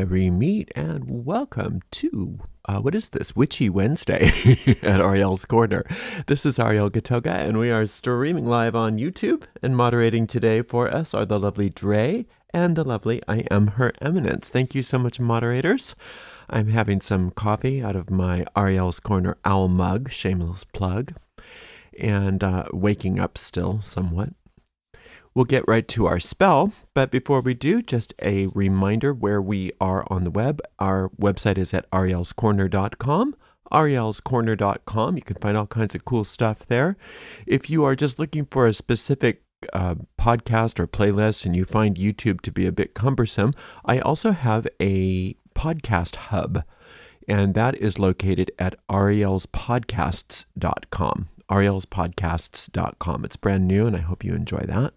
Merry meet and welcome to, what is this? Witchy Wednesday at Ariel's Corner. This is Ariel Gatoga, and we are streaming live on YouTube, and moderating today for us are the lovely Dre and the lovely I Am Her Eminence. Thank you so much, moderators. I'm having some coffee out of my Ariel's Corner owl mug, shameless plug, and waking up still somewhat. We'll get right to our spell, but before we do, just a reminder where we are on the web. Our website is at arielscorner.com, arielscorner.com. You can find all kinds of cool stuff there. If you are just looking for a specific podcast or playlist and you find YouTube to be a bit cumbersome, I also have a podcast hub, and that is located at arielspodcasts.com, arielspodcasts.com. It's brand new, and I hope you enjoy that.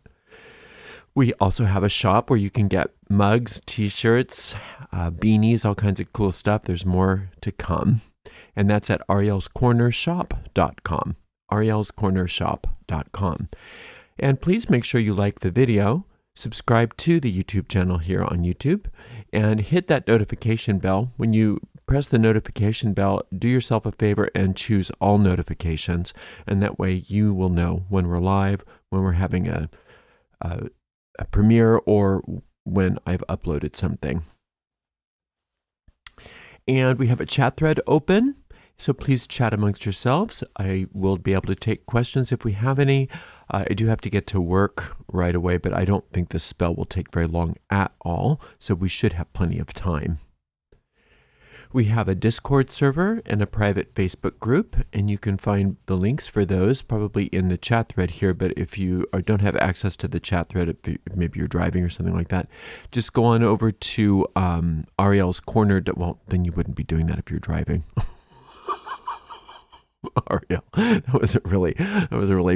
We also have a shop where you can get mugs, t-shirts, beanies, all kinds of cool stuff. There's more to come. And that's at arielscornershop.com, arielscornershop.com. And please make sure you like the video, subscribe to the YouTube channel here on YouTube, and hit that notification bell. When you press the notification bell, do yourself a favor and choose all notifications. And that way you will know when we're live, when we're having a premiere, or when I've uploaded something. And we have a chat thread open, so please chat amongst yourselves. I will be able to take questions if we have any. I do have to get to work right away, but I don't think this spell will take very long at all, so we should have plenty of time. We have a Discord server and a private Facebook group, and you can find the links for those probably in the chat thread here. But if you don't have access to the chat thread, if maybe you're driving or something like that, just go on over to Ariel's Corner. Well, then you wouldn't be doing that if you're driving. Ariel, that was a really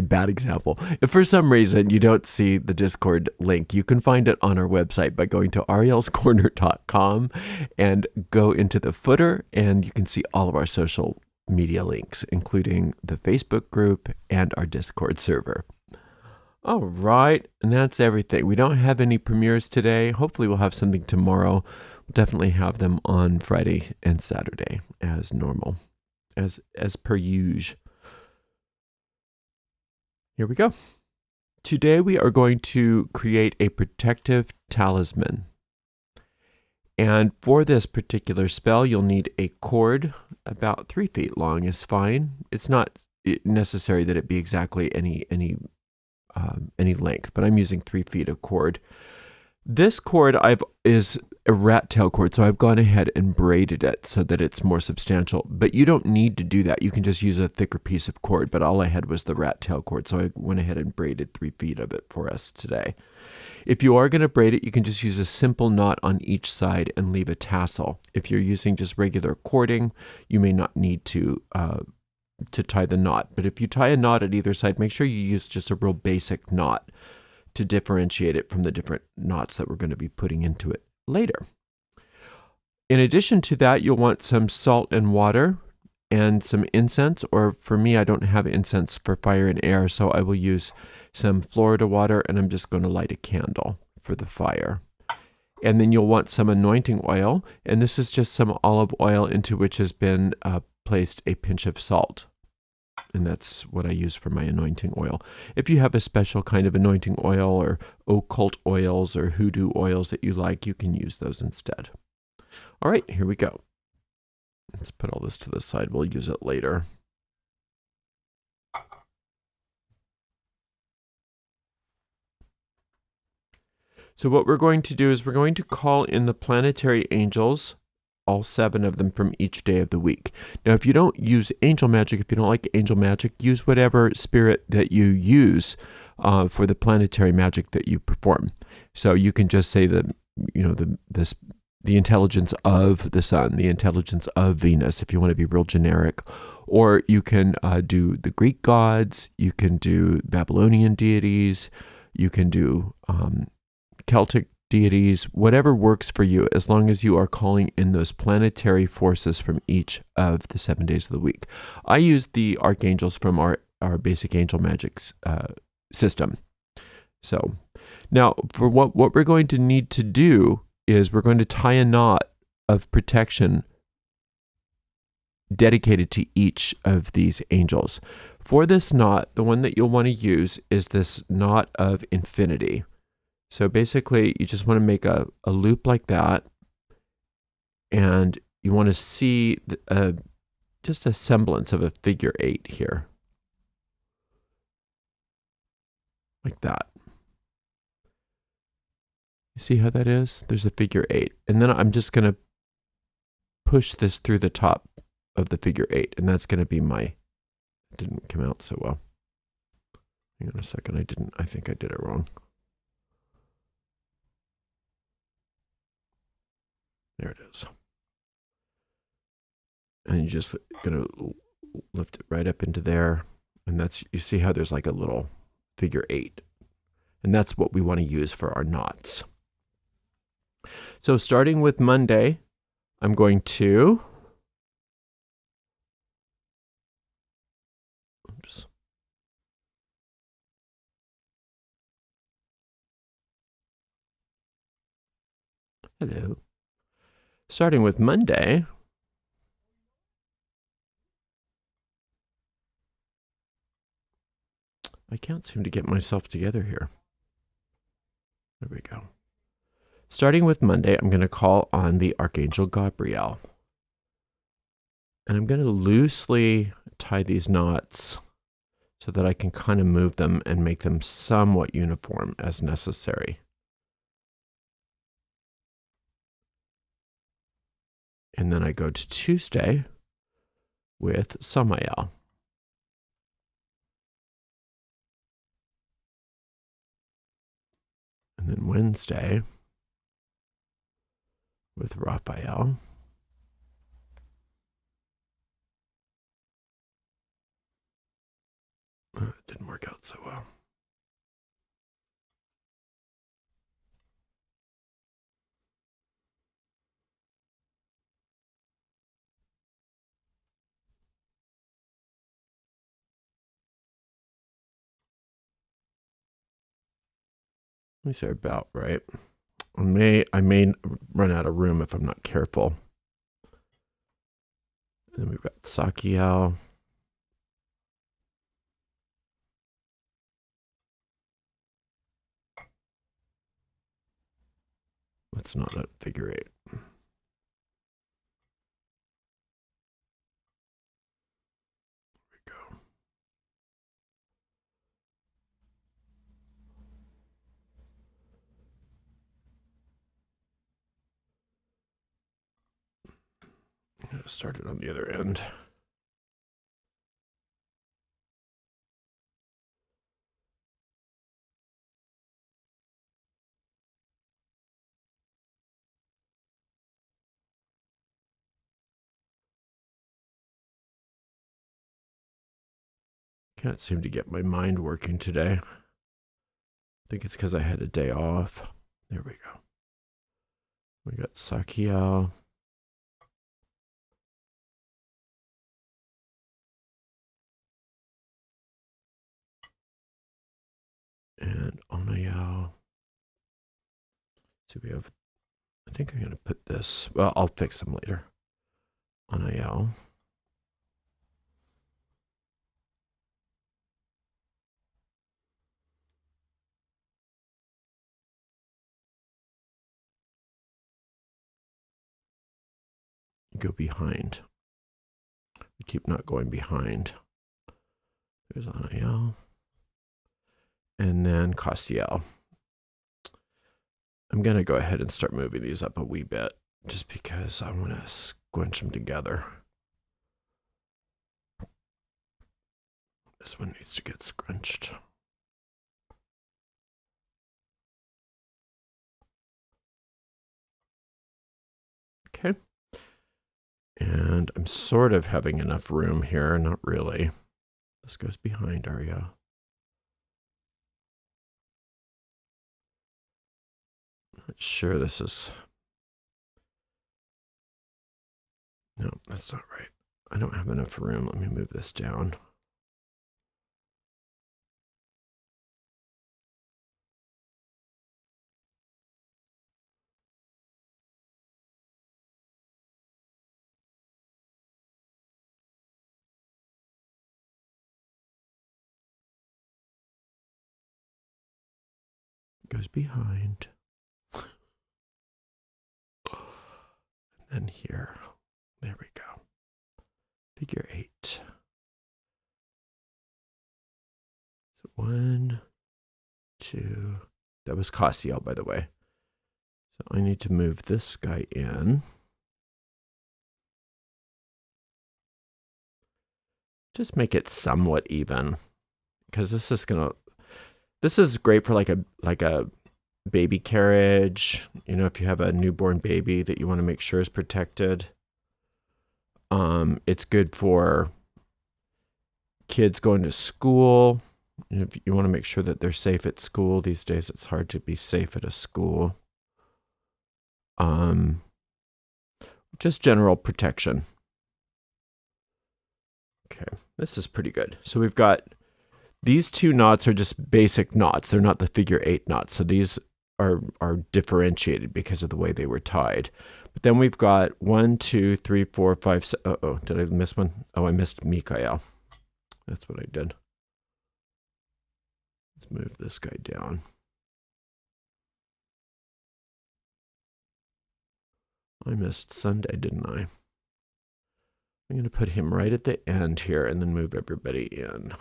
bad example. If for some reason you don't see the Discord link, you can find it on our website by going to arielscorner.com and go into the footer, and you can see all of our social media links, including the Facebook group and our Discord server. All right, and that's everything. We don't have any premieres today. Hopefully we'll have something tomorrow. We'll definitely have them on Friday and Saturday as normal. As per usual. Here we go. Today we are going to create a protective talisman. And for this particular spell, you'll need a cord about 3 feet long is fine. It's not necessary that it be exactly any length, but I'm using 3 feet of cord. This cord is a rat tail cord, so I've gone ahead and braided it so that it's more substantial. But you don't need to do that. You can just use a thicker piece of cord, but all I had was the rat tail cord, so I went ahead and braided 3 feet of it for us today. If you are going to braid it, you can just use a simple knot on each side and leave a tassel. If you're using just regular cording, you may not need to tie the knot. But if you tie a knot at either side, make sure you use just a real basic knot to differentiate it from the different knots that we're going to be putting into it later. In addition to that, you'll want some salt and water and some incense, or for me, I don't have incense for fire and air, so I will use some Florida water, and I'm just going to light a candle for the fire. And then you'll want some anointing oil, and this is just some olive oil into which has been placed a pinch of salt. And that's what I use for my anointing oil. If you have a special kind of anointing oil or occult oils or hoodoo oils that you like, you can use those instead. All right, here we go. Let's put all this to the side. We'll use it later. So what we're going to do is we're going to call in the planetary angels, all 7 of them from each day of the week. Now, if you don't use angel magic, if you don't like angel magic, use whatever spirit that you use for the planetary magic that you perform. So you can just say the intelligence of the sun, the intelligence of Venus, if you want to be real generic. Or you can do the Greek gods, you can do Babylonian deities, you can do Celtic deities, whatever works for you, as long as you are calling in those planetary forces from each of the 7 days of the week. I use the archangels from our basic angel magic system. So now for what we're going to need to do is we're going to tie a knot of protection dedicated to each of these angels. For this knot, the one that you'll want to use is this knot of infinity. So basically, you just want to make a loop like that, and you want to see just a semblance of a figure 8 here. Like that. You see how that is? There's a figure 8. And then I'm just going to push this through the top of the figure 8. And that's going to be my, it didn't come out so well. Hang on a second. I think I did it wrong. There it is. And you're just going to lift it right up into there. And that's, you see how there's like a little figure 8. And that's what we want to use for our knots. So starting with Monday, I'm going to, oops. Hello. Starting with Monday, I can't seem to get myself together here. There we go. Starting with Monday, I'm going to call on the Archangel Gabriel. And I'm going to loosely tie these knots so that I can kind of move them and make them somewhat uniform as necessary. And then I go to Tuesday with Samael. And then Wednesday with Raphael. It didn't work out so well. These are about right. I may run out of room if I'm not careful. And then we've got Sakiel. That's not a figure 8. There we go. I'm going to start it on the other end. Can't seem to get my mind working today. I think it's because I had a day off. There we go. We got Sakiel. And Onayao. So we have, I think I'm going to put this, well, I'll fix them later. Onayao. Go behind. We keep not going behind. There's Anael. And then Castiel. I'm going to go ahead and start moving these up a wee bit just because I want to squinch them together. This one needs to get scrunched. Okay. And I'm sort of having enough room here, not really. This goes behind Ariel. Not sure this is... No, that's not right. I don't have enough room. Let me move this down. goes behind. And here. There we go. Figure 8. So 1, 2. That was Cassiel, by the way. So I need to move this guy in. Just make it somewhat even, because this is great for like a baby carriage. You know, if you have a newborn baby that you want to make sure is protected. It's good for kids going to school. If you want to make sure that they're safe at school. These days it's hard to be safe at a school. Just general protection. Okay, this is pretty good. So we've got these 2 knots are just basic knots. They're not the figure 8 knots. So these are differentiated because of the way they were tied. But then we've got 1, 2, 3, 4, 5, 6. Uh-oh, did I miss one? Oh, I missed Mikael. That's what I did. Let's move this guy down. I missed Sunday, didn't I? I'm going to put him right at the end here and then move everybody in.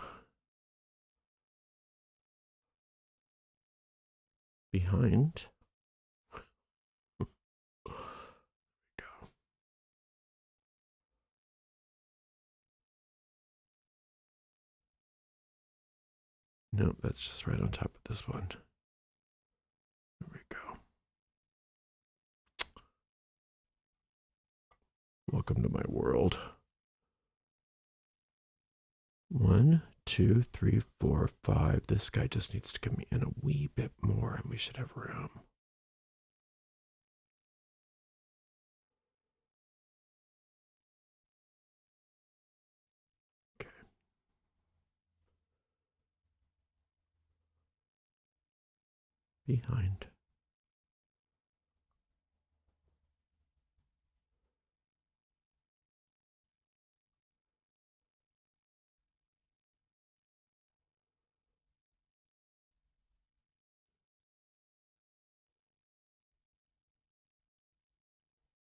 Behind. Go. Nope, that's just right on top of this one. There we go. Welcome to my world. 1, 2, 3, 4, 5. This guy just needs to come in a wee bit more and we should have room. Okay. Behind.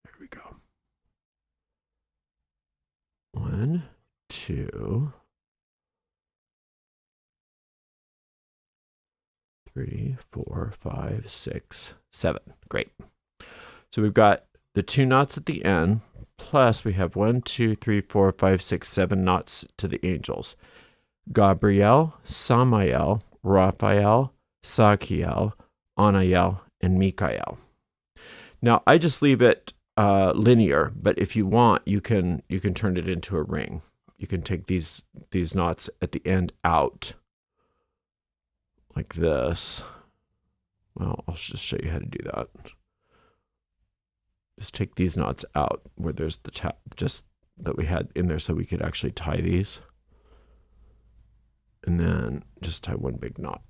There we go. 1, 2, 3, 4, 5, 6, 7. Great. So we've got the 2 knots at the end, plus we have 1, 2, 3, 4, 5, 6, 7 knots to the angels. Gabriel, Samael, Raphael, Sakiel, Anael, and Mikael. Now I just leave it linear, but if you want, you can turn it into a ring. You can take these knots at the end out like this. Well, I'll just show you how to do that. Just take these knots out where there's the tap just that we had in there so we could actually tie these. And then just tie one big knot.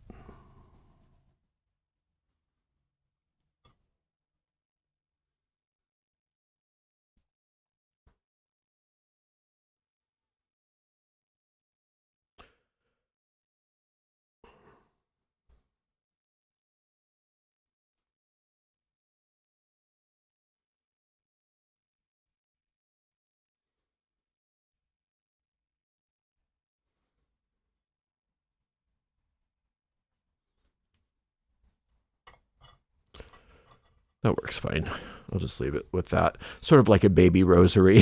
That works fine. I'll just leave it with that. Sort of like a baby rosary.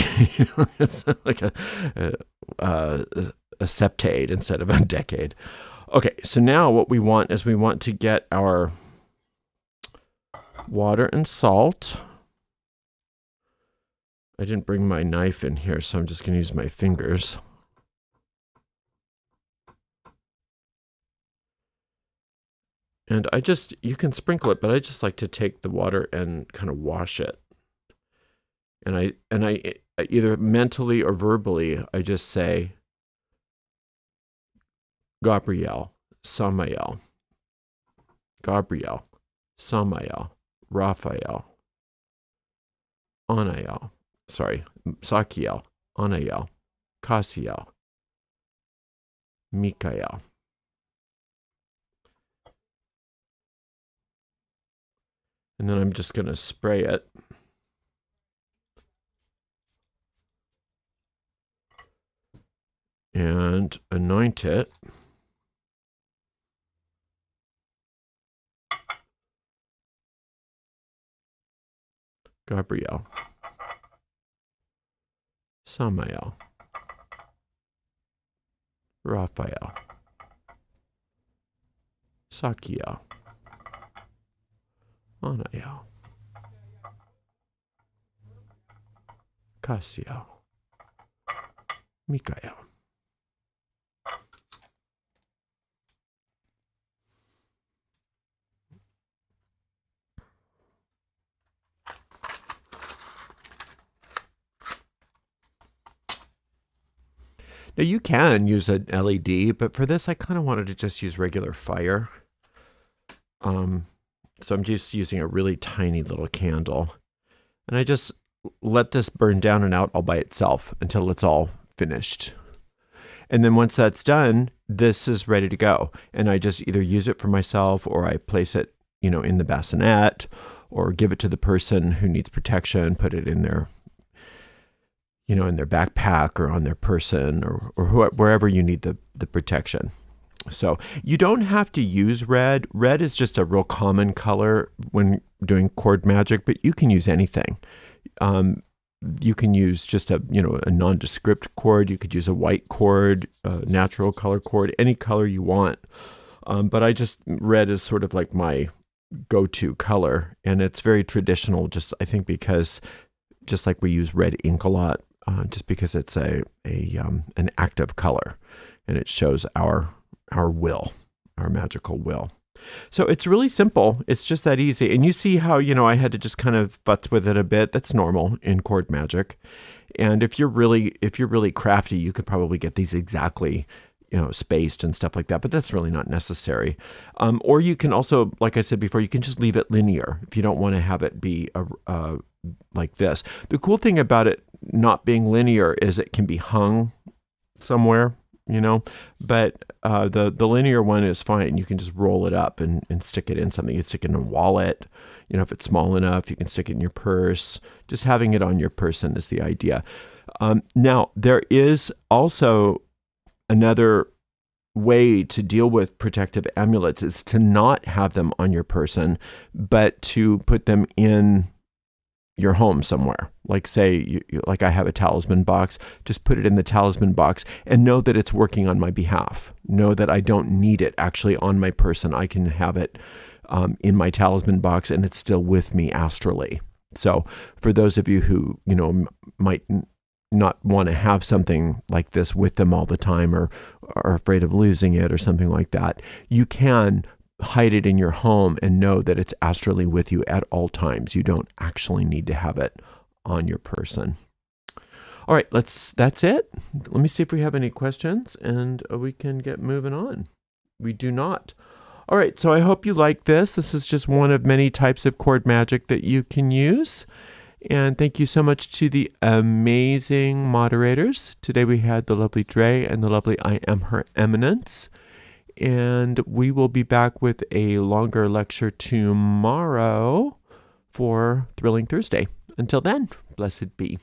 It's like a septade instead of a decade. Okay, so now what we want is we want to get our water and salt. I didn't bring my knife in here, so I'm just going to use my fingers. And you can sprinkle it, but I just like to take the water and kind of wash it. And I either mentally or verbally, I just say, Gabriel, Samael, Gabriel, Samael, Raphael, Anael, Sakiel, Anael, Cassiel, Mikael. And then I'm just going to spray it. And anoint it. Gabriel. Samael. Raphael. Sakiel. Anael. Cassiel. Mikael. Now you can use an LED, but for this I kind of wanted to just use regular fire. So I'm just using a really tiny little candle. And I just let this burn down and out all by itself until it's all finished. And then once that's done, this is ready to go. And I just either use it for myself or I place it, in the bassinet or give it to the person who needs protection, put it in their, in their backpack or on their person or wherever you need the protection. So you don't have to use red. Red is just a real common color when doing cord magic, but you can use anything. You can use just a nondescript cord. You could use a white cord, a natural color cord, any color you want. But red is sort of like my go-to color, and it's very traditional. I think because just like we use red ink a lot, just because it's an active color, and it shows our will, our magical will. So it's really simple. It's just that easy. And you see how, I had to just kind of futz with it a bit. That's normal in cord magic. And if you're really crafty, you could probably get these exactly, spaced and stuff like that, but that's really not necessary. Or you can also, like I said before, you can just leave it linear if you don't want to have it be like this. The cool thing about it not being linear is it can be hung somewhere, but the linear one is fine. You can just roll it up and stick it in something. You can stick it in a wallet. If it's small enough, you can stick it in your purse. Just having it on your person is the idea. Now, there is also another way to deal with protective amulets is to not have them on your person, but to put them in your home somewhere. Like say, like I have a talisman box, just put it in the talisman box and know that it's working on my behalf. Know that I don't need it actually on my person. I can have it in my talisman box and it's still with me astrally. So for those of you who, might not want to have something like this with them all the time or are afraid of losing it or something like that, you can hide it in your home and know that it's astrally with you at all times. You don't actually need to have it on your person. All right, that's it. Let me see if we have any questions and we can get moving on. We do not. All right, so I hope you like this. This is just one of many types of cord magic that you can use. And thank you so much to the amazing moderators. Today we had the lovely Dre and the lovely I Am Her Eminence. And we will be back with a longer lecture tomorrow for Thrilling Thursday. Until then, blessed be.